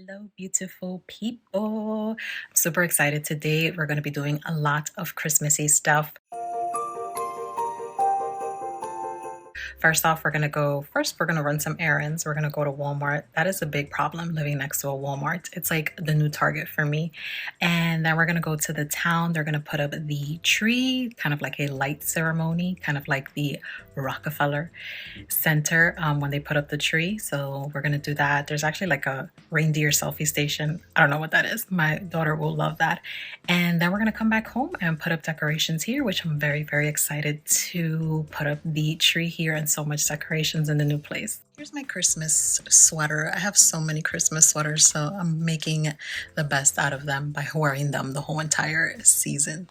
Hello, beautiful people. I'm super excited today. We're going to be doing a lot of Christmassy stuff. First off, we're going to run some errands. We're going to go to Walmart. That is a big problem living next to a Walmart. It's like the new Target for me. And then we're going to go to the town. They're going to put up the tree, kind of like a light ceremony, kind of like the Rockefeller Center when they put up the tree. So we're going to do that. There's actually like a reindeer selfie station. I don't know what that is. My daughter will love that. And then we're going to come back home and put up decorations here, which I'm very, very excited to put up the tree here and so much decorations in the new place. Here's my Christmas sweater. I have so many Christmas sweaters, so I'm making the best out of them by wearing them the whole entire season.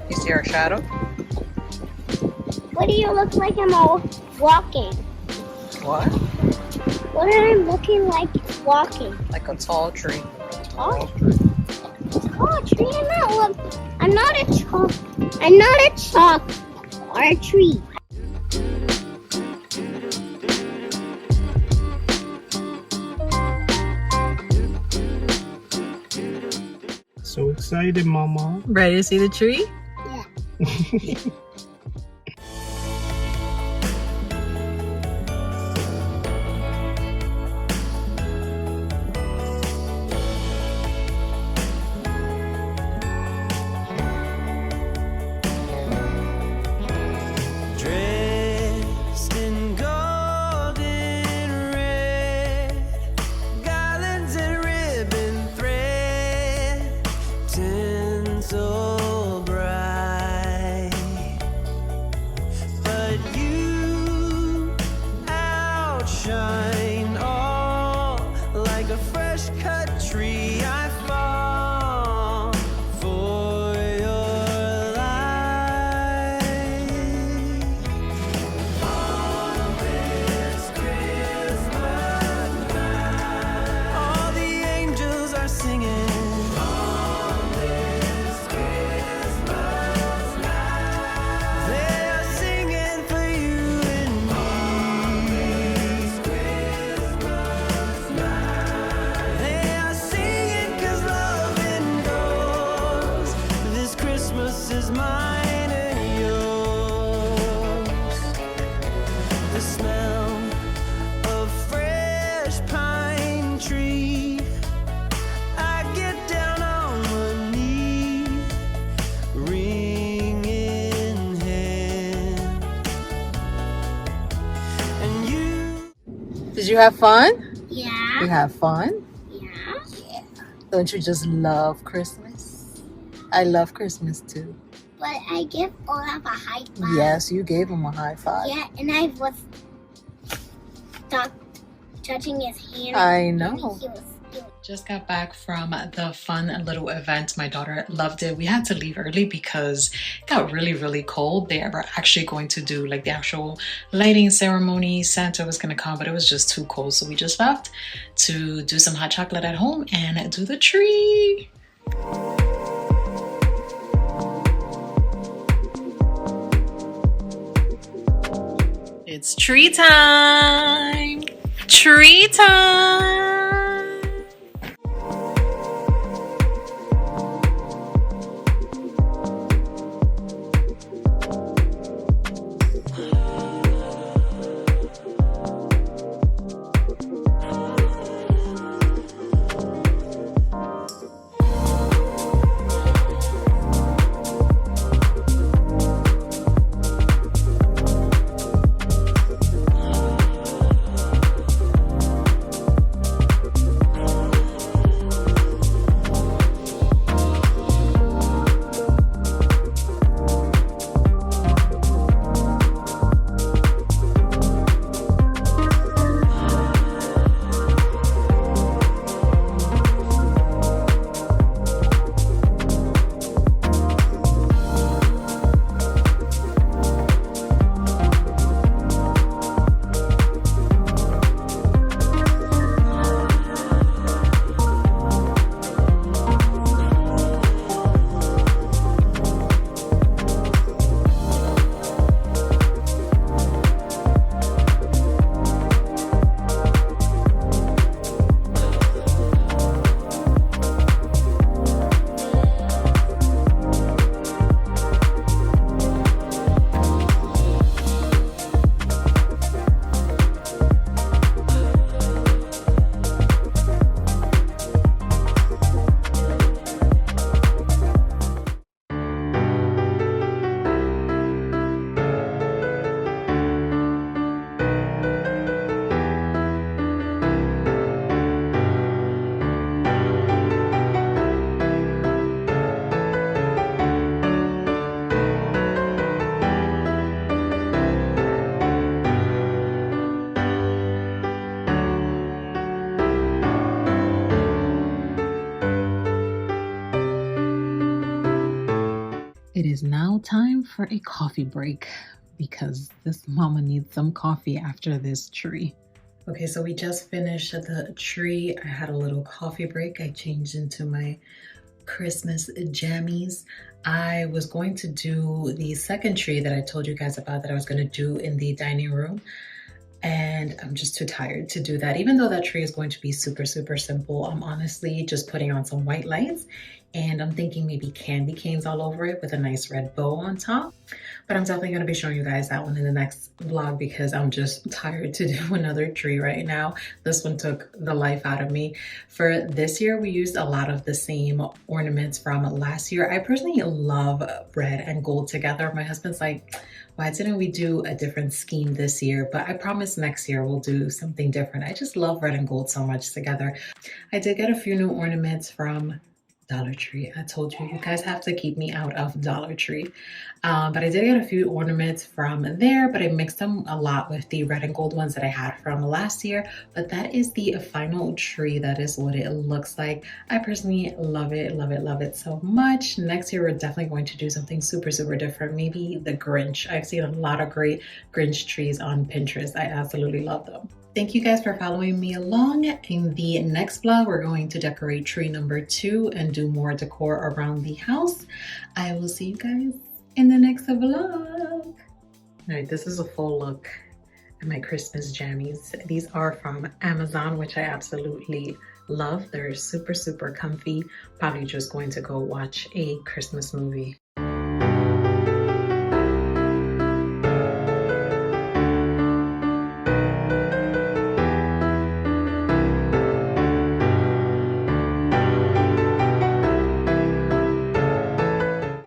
You see our shadow? What do you look like I'm all walking? What? What am I looking like walking? Like a tall tree. Tall tree? Tall tree? I'm not a chalk. I'm not a chalk or a tree. So excited, Mama. Ready to see the tree? Yeah. Did you have fun? Yeah. You have fun? Yeah. Don't you just love Christmas? I love Christmas too. But I give Olaf a high five. Yes, you gave him a high five. Yeah, and I was stuck touching his hand. I know. He was Just got back from the fun little event. My daughter loved it. We had to leave early because it got really, really cold. They were actually going to do like the actual lighting ceremony. Santa was going to come, but it was just too cold. So we just left to do some hot chocolate at home and do the tree. It's tree time! Tree time! It is now time for a coffee break because this mama needs some coffee after this tree. Okay, so we just finished the tree. I had a little coffee break. I changed into my Christmas jammies. I was going to do the second tree that I told you guys about that I was going to do in the dining room. And I'm just too tired to do that. Even though that tree is going to be super, super simple, I'm honestly just putting on some white lights and I'm thinking maybe candy canes all over it with a nice red bow on top. But I'm definitely going to be showing you guys that one in the next vlog because I'm just tired to do another tree right now. This one took the life out of me. For this year, we used a lot of the same ornaments from last year. I personally love red and gold together. My husband's like, why didn't we do a different scheme this year? But I promise next year we'll do something different. I just love red and gold so much together. I did get a few new ornaments from Dollar Tree. I told you, you guys have to keep me out of Dollar Tree. But I did get a few ornaments from there, but I mixed them a lot with the red and gold ones that I had from last year. But that is the final tree. That is what it looks like. I personally love it, love it, love it so much. Next year, we're definitely going to do something super, super different. Maybe the Grinch. I've seen a lot of great Grinch trees on Pinterest. I absolutely love them. Thank you guys for following me along. In the next vlog, we're going to decorate tree number 2 and do more decor around the house. I will see you guys in the next vlog. All right, this is a full look at my Christmas jammies. These are from Amazon, which I absolutely love. They're super, super comfy. Probably just going to go watch a Christmas movie.